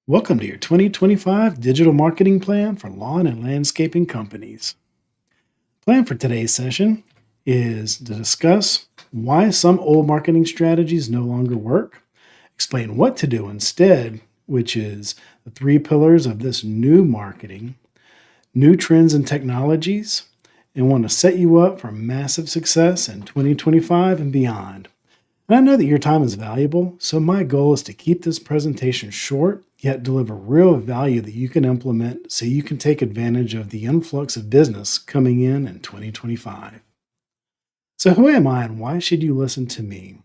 Welcome to your 2025 digital marketing plan for lawn and landscaping companies. Plan for today's session is to discuss why some old marketing strategies no longer work, explain what to do instead, which is the three pillars of this new marketing, new trends and technologies, and want to set you up for massive success in 2025 and beyond. And I know that your time is valuable, so my goal is to keep this presentation short, yet deliver real value that you can implement so you can take advantage of the influx of business coming in 2025. So, who am I and why should you listen to me?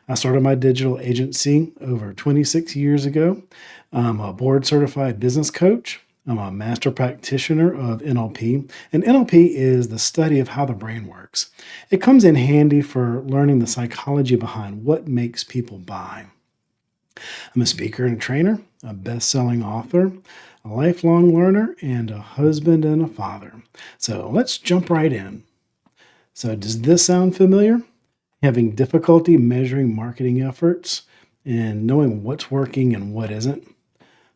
I started my digital agency over 26 years ago. I'm a board certified business coach. I'm a master practitioner of NLP, and NLP is the study of how the brain works. It comes in handy for learning the psychology behind what makes people buy. I'm a speaker and a trainer, a best selling author, a lifelong learner, and a husband and a father. So let's jump right in. So, does this sound familiar? Having difficulty measuring marketing efforts and knowing what's working and what isn't?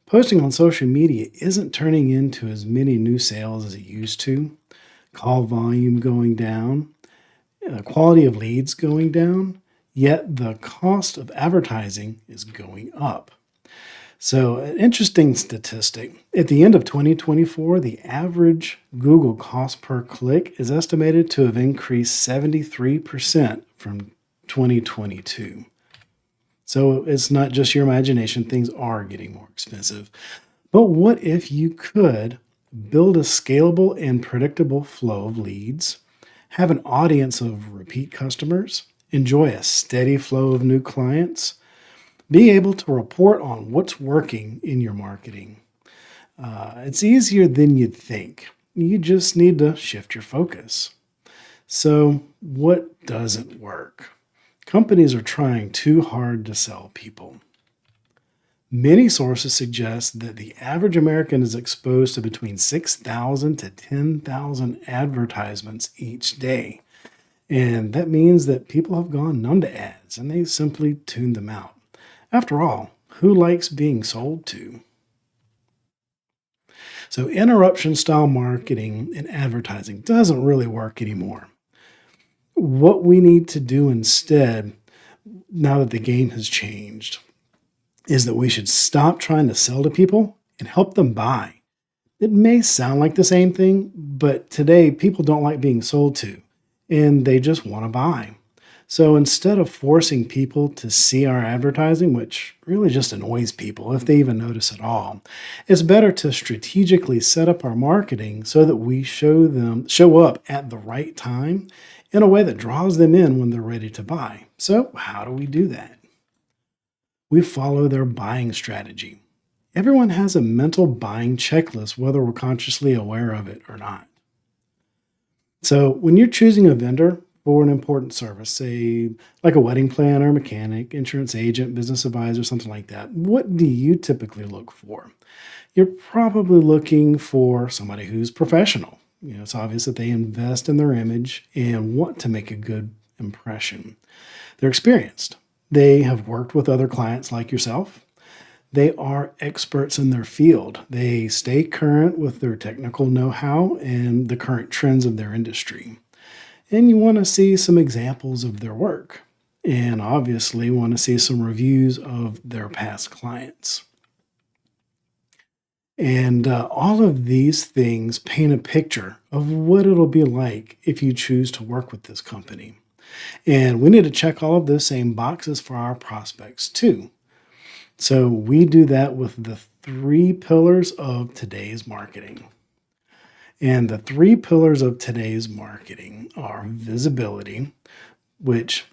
Posting on social media isn't turning into as many new sales as it used to. Call volume going down, quality of leads going down, yet the cost of advertising is going up. So, an interesting statistic at the end of 2024, the average Google cost per click is estimated to have increased 73% from 2022. So, it's not just your imagination, things are getting more expensive. But what if you could build a scalable and predictable flow of leads, have an audience of repeat customers, enjoy a steady flow of new clients? Be able to report on what's working in your marketing. It's easier than you'd think. You just need to shift your focus. So, what doesn't work? Companies are trying too hard to sell people. Many sources suggest that the average American is exposed to between 6,000 to 10,000 advertisements each day. And that means that people have gone numb to ads and they simply tune them out. After all, who likes being sold to? So, interruption style marketing and advertising doesn't really work anymore. What we need to do instead, now that the game has changed, is that we should stop trying to sell to people and help them buy. It may sound like the same thing, but today people don't like being sold to and they just want to buy. So instead of forcing people to see our advertising, which really just annoys people if they even notice at all, it's better to strategically set up our marketing so that we show up at the right time in a way that draws them in when they're ready to buy. So how do we do that? We follow their buying strategy. Everyone has a mental buying checklist, whether we're consciously aware of it or not. So, when you're choosing a vendor for an important service, say like a wedding planner, mechanic, insurance agent, business advisor, something like that, what do you typically look for? You're probably looking for somebody who's professional. It's obvious that they invest in their image and want to make a good impression. They're experienced. They have worked with other clients like yourself. They are experts in their field. They stay current with their technical know how and the current trends of their industry. And you want to see some examples of their work. And obviously, want to see some reviews of their past clients. And all of these things paint a picture of what it'll be like if you choose to work with this company. And we need to check all of those same boxes for our prospects too. So we do that with the three pillars of today's marketing. And the three pillars of today's marketing are visibility, which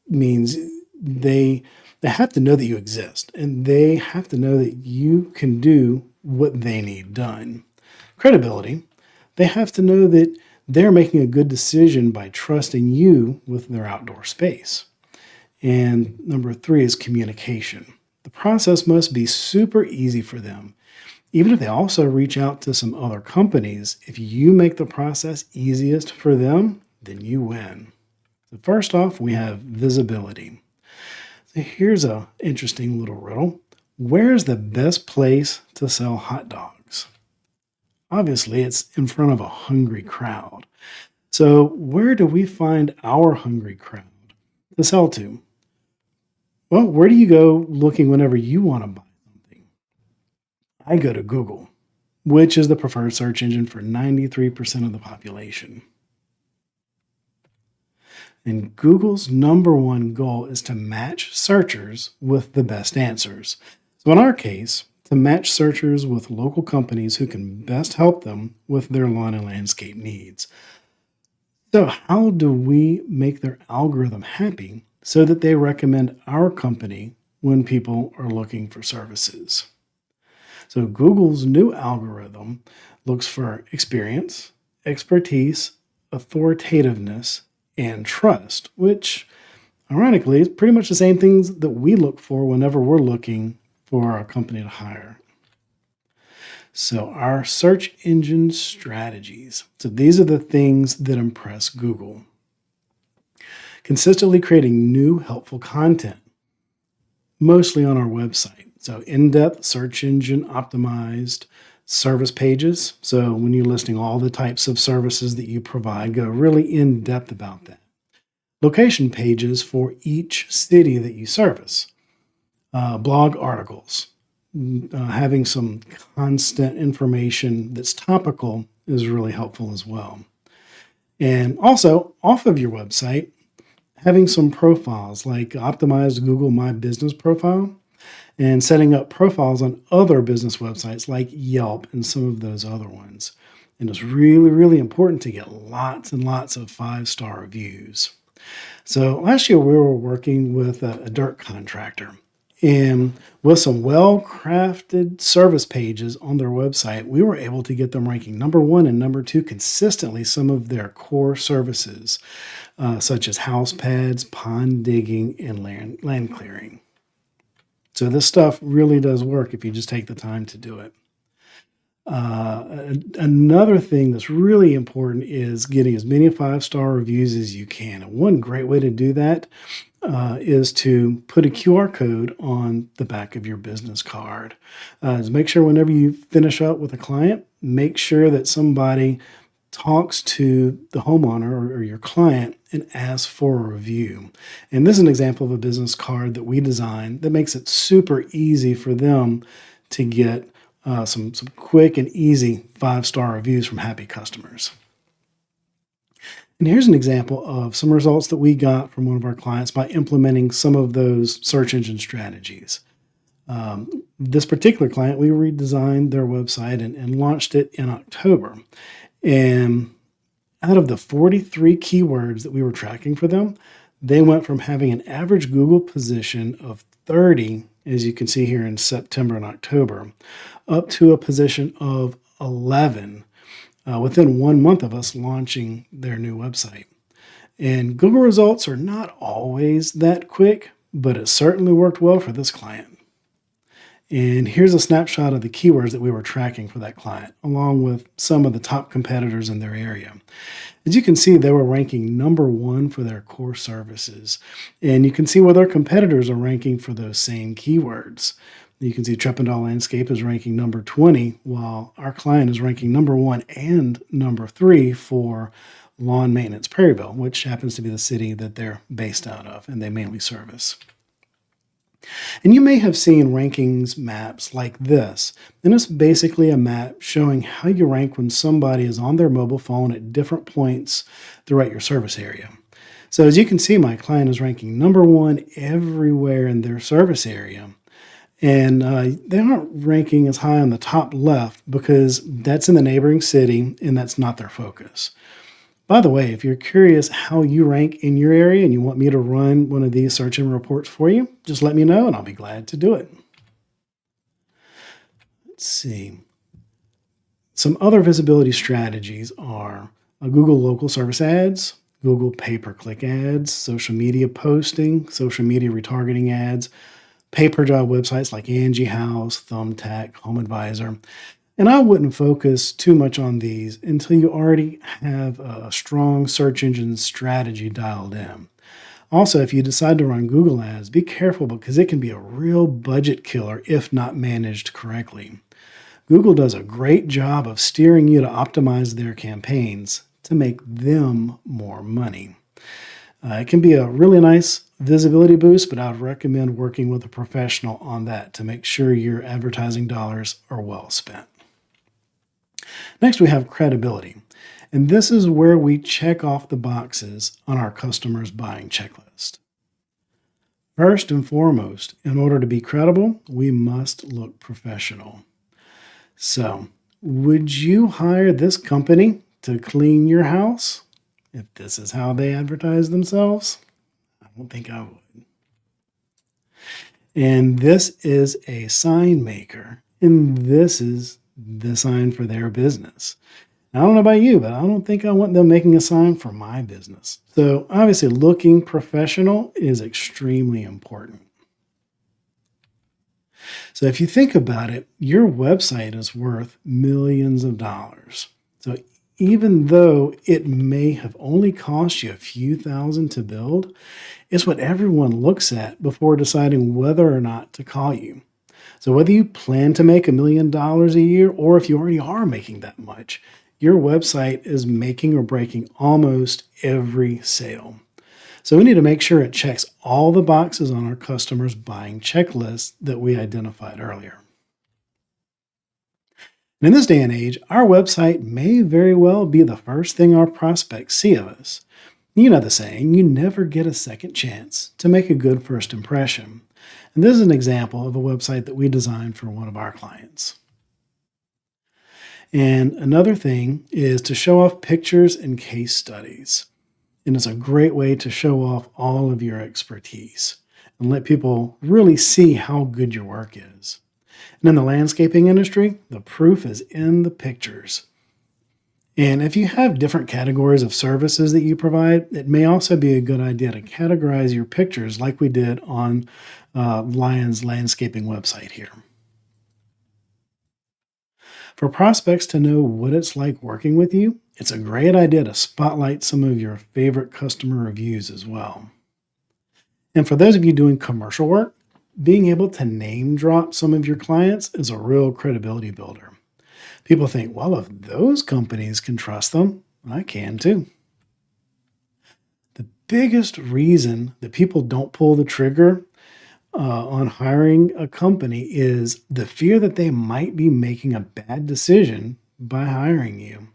means they have to know that you exist and they have to know that you can do what they need done. Credibility, they have to know that they're making a good decision by trusting you with their outdoor space. And number three is communication. The process must be super easy for them. Even if they also reach out to some other companies, if you make the process easiest for them, then you win. So first off, we have visibility. So here's an interesting little riddle. Where's the best place to sell hot dogs? Obviously, it's in front of a hungry crowd. So, where do we find our hungry crowd to sell to? Well, where do you go looking whenever you want to buy something? I go to Google, which is the preferred search engine for 93% of the population. And Google's number one goal is to match searchers with the best answers. So, in our case, to match searchers with local companies who can best help them with their lawn and landscape needs. So, how do we make their algorithm happy so that they recommend our company when people are looking for services? So, Google's new algorithm looks for experience, expertise, authoritativeness, and trust, which ironically is pretty much the same things that we look for whenever we're looking for a company to hire. So, our search engine strategies. So, these are the things that impress Google. Consistently creating new helpful content, mostly on our website. So, in depth search engine optimized service pages. So, when you're listing all the types of services that you provide, go really in depth about that. Location pages for each city that you service, blog articles, having some constant information that's topical is really helpful as well. And also, off of your website, having some profiles like optimized Google My Business profile and setting up profiles on other business websites like Yelp and some of those other ones. And it's really, really important to get lots and lots of 5-star reviews. So last year we were working with a dirt contractor, and with some well-crafted service pages on their website, we were able to get them ranking number one and number two consistently some of their core services, such as house pads, pond digging, and land clearing. So this stuff really does work if you just take the time to do it. Another thing that's really important is getting as many 5-star reviews as you can. And one great way to do that is to put a QR code on the back of your business card. Is make sure whenever you finish up with a client, make sure that somebody talks to the homeowner or your client and asks for a review. And this is an example of a business card that we designed that makes it super easy for them to get some quick and easy 5-star reviews from happy customers. And here's an example of some results that we got from one of our clients by implementing some of those search engine strategies. This particular client, we redesigned their website and launched it in October. And out of the 43 keywords that we were tracking for them, they went from having an average Google position of 30, as you can see here in September and October, up to a position of 11 within 1 month of us launching their new website. And Google results are not always that quick, but it certainly worked well for this client. And here's a snapshot of the keywords that we were tracking for that client, along with some of the top competitors in their area. As you can see, they were ranking number one for their core services. And you can see where their competitors are ranking for those same keywords. You can see Trekpendal Landscape is ranking number 20, while our client is ranking number one and number 3 for Lawn Maintenance Prairieville, which happens to be the city that they're based out of and they mainly service. And you may have seen rankings maps like this. And it's basically a map showing how you rank when somebody is on their mobile phone at different points throughout your service area. So as you can see, my client is ranking number one everywhere in their service area. And they aren't ranking as high on the top left because that's in the neighboring city and that's not their focus. By the way, if you're curious how you rank in your area and you want me to run one of these search engine reports for you, just let me know and I'll be glad to do it. Let's see. Some other visibility strategies are Google local service ads, Google pay-per-click ads, social media posting, social media retargeting ads, pay-per-job websites like Angie House, Thumbtack, Home Advisor. And I wouldn't focus too much on these until you already have a strong search engine strategy dialed in. Also, if you decide to run Google ads, be careful because it can be a real budget killer if not managed correctly. Google does a great job of steering you to optimize their campaigns to make them more money. It can be a really nice visibility boost, but I would recommend working with a professional on that to make sure your advertising dollars are well spent. Next, we have credibility. And this is where we check off the boxes on our customers' buying checklist. First and foremost, in order to be credible, we must look professional. So, would you hire this company to clean your house if this is how they advertise themselves? I don't think I would. And this is a sign maker, and this is the sign for their business. I don't know about you, but I don't think I want them making a sign for my business. So obviously, looking professional is extremely important. So if you think about it, your website is worth millions of dollars. So even though it may have only cost you a few thousand to build, it's what everyone looks at before deciding whether or not to call you. So whether you plan to make $1 million a year or if you already are making that much, your website is making or breaking almost every sale. So we need to make sure it checks all the boxes on our customers' buying checklist that we identified earlier. And in this day and age, our website may very well be the first thing our prospects see of us. You know the saying, you never get a second chance to make a good first impression. And this is an example of a website that we designed for one of our clients. And another thing is to show off pictures and case studies. And it's a great way to show off all of your expertise and let people really see how good your work is. And in the landscaping industry, the proof is in the pictures. And if you have different categories of services that you provide, it may also be a good idea to categorize your pictures like we did on Lion's landscaping website here. For prospects to know what it's like working with you, it's a great idea to spotlight some of your favorite customer reviews as well. And for those of you doing commercial work, being able to name drop some of your clients is a real credibility builder. People think, well, if those companies can trust them, I can too. The biggest reason that people don't pull the trigger on hiring a company is the fear that they might be making a bad decision by hiring you.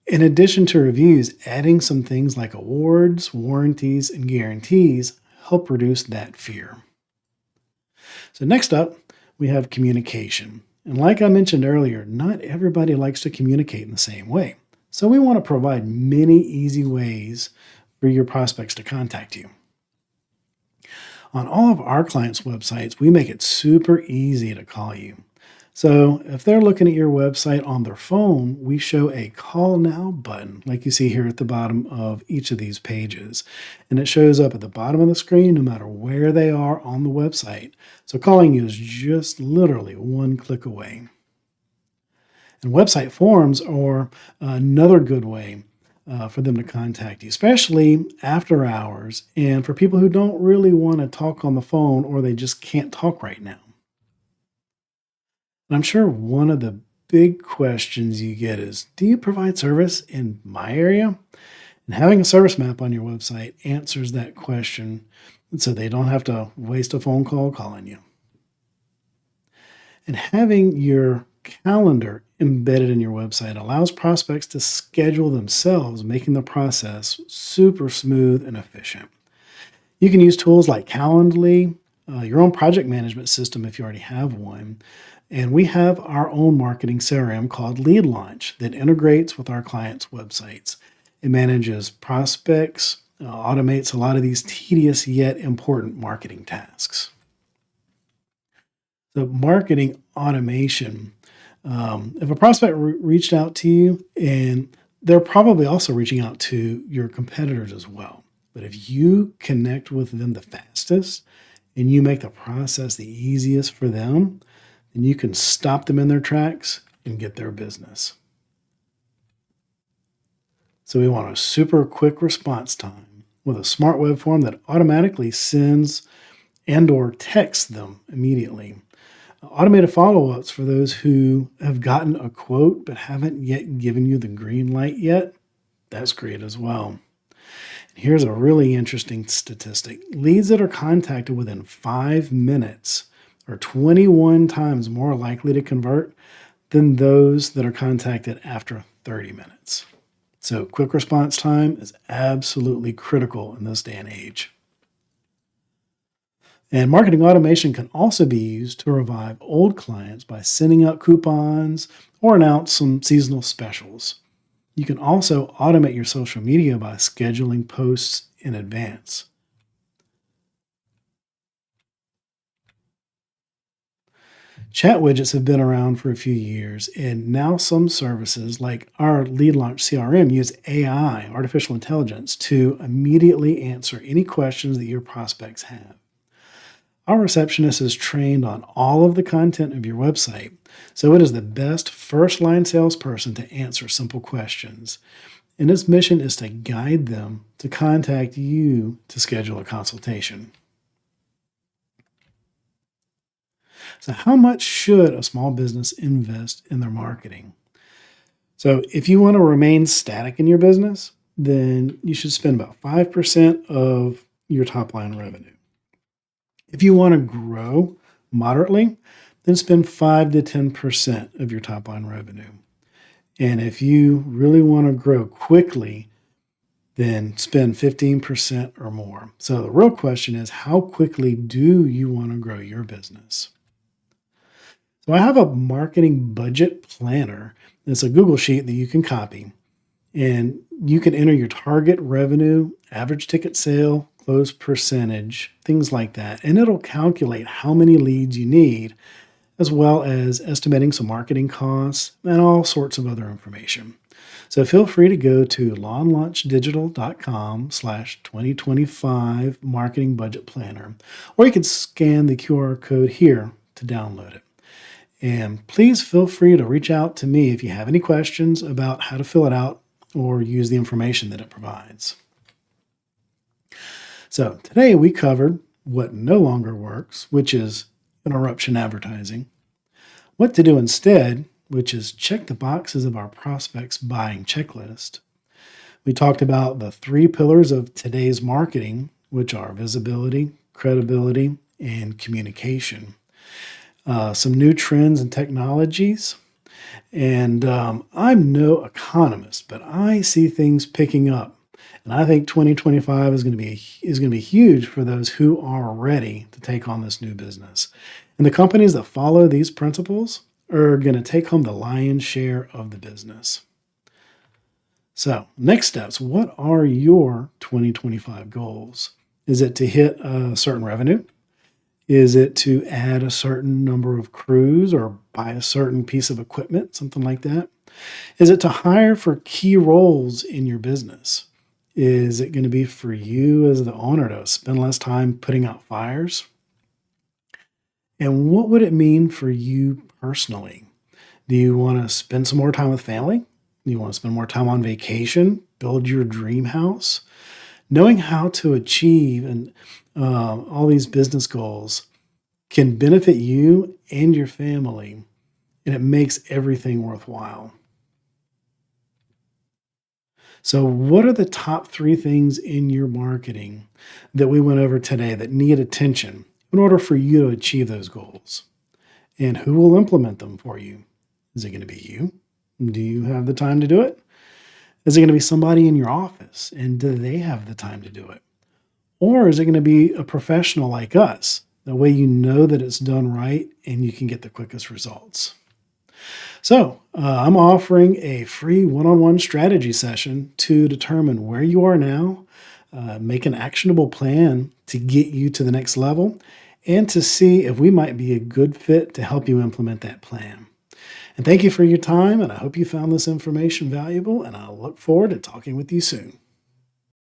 In addition to reviews, adding some things like awards, warranties, and guarantees help reduce that fear. So next up, we have communication. And like I mentioned earlier, not everybody likes to communicate in the same way. So we want to provide many easy ways for your prospects to contact you. On all of our clients' websites, we make it super easy to call you. So if they're looking at your website on their phone, we show a call now button, like you see here at the bottom of each of these pages. And it shows up at the bottom of the screen no matter where they are on the website. So calling you is just literally one click away. And website forms are another good way for them to contact you, especially after hours and for people who don't really want to talk on the phone or they just can't talk right now. And I'm sure one of the big questions you get is, do you provide service in my area? And having a service map on your website answers that question so they don't have to waste a phone call calling you. And having your calendar embedded in your website allows prospects to schedule themselves, making the process super smooth and efficient. You can use tools like Calendly, your own project management system if you already have one. And we have our own marketing CRM called Lead Launch that integrates with our clients' websites. It manages prospects, automates a lot of these tedious yet important marketing tasks. So marketing automation. If a prospect reached out to you, and they're probably also reaching out to your competitors as well. But if you connect with them the fastest and you make the process the easiest for them, then you can stop them in their tracks and get their business. So we want a super quick response time. with a smart web form that automatically sends and or texts them immediately. Automated follow-ups for those who have gotten a quote but haven't yet given you the green light yet. That's great as well. Here's a really interesting statistic. Leads that are contacted within 5 minutes are 21 times more likely to convert than those that are contacted after 30 minutes. So quick response time is absolutely critical in this day and age. And marketing automation can also be used to revive old clients by sending out coupons or announce some seasonal specials. You can also automate your social media by scheduling posts in advance. Chat widgets have been around for a few years, and now some services like our Lead Launch CRM use AI, artificial intelligence, to immediately answer any questions that your prospects have. Our receptionist is trained on all of the content of your website, so it is the best first line salesperson to answer simple questions. And its mission is to guide them to contact you to schedule a consultation. So, how much should a small business invest in their marketing? So, if you want to remain static in your business, then you should spend about 5% of your top line revenue. If you want to grow moderately, then spend 5 to 10% of your top line revenue. And if you really want to grow quickly, then spend 15% or more. So the real question is, how quickly do you want to grow your business? So I have a marketing budget planner. It's a Google sheet that you can copy, and you can enter your target revenue, average ticket sale, close percentage, things like that. And it'll calculate how many leads you need, as well as estimating some marketing costs and all sorts of other information. So feel free to go to launlaunchdigital.com/2025 marketing budget planner, or you can scan the QR code here to download it. And please feel free to reach out to me if you have any questions about how to fill it out or use the information that it provides. So today we covered what no longer works, which is interruption advertising, what to do instead, which is check the boxes of our prospects' buying checklist. We talked about the 3 pillars of today's marketing, which are visibility, credibility, and communication. Some new trends and technologies. And I'm no economist, but I see things picking up. And I think 2025 is going to be huge for those who are ready to take on this new business. And the companies that follow these principles are going to take home the lion's share of the business. So, next steps. What are your 2025 goals? Is it to hit a certain revenue? Is it to add a certain number of crews or buy a certain piece of equipment, something like that? Is it to hire for key roles in your business? Is it going to be for you as the owner to spend less time putting out fires? And what would it mean for you personally? Do you want to spend some more time with family? Do you want to spend more time on vacation? Build your dream house? Knowing how to achieve and all these business goals can benefit you and your family, and it makes everything worthwhile. So, what are the top 3 things in your marketing that we went over today that need attention in order for you to achieve those goals? And who will implement them for you? Is it going to be you? Do you have the time to do it? Is it going to be somebody in your office? And do they have the time to do it? Or is it going to be a professional like us? That way you know that it's done right and you can get the quickest results. So I'm offering a free one-on-one strategy session to determine where you are now, make an actionable plan to get you to the next level, and to see if we might be a good fit to help you implement that plan. And thank you for your time, and I hope you found this information valuable, and I look forward to talking with you soon.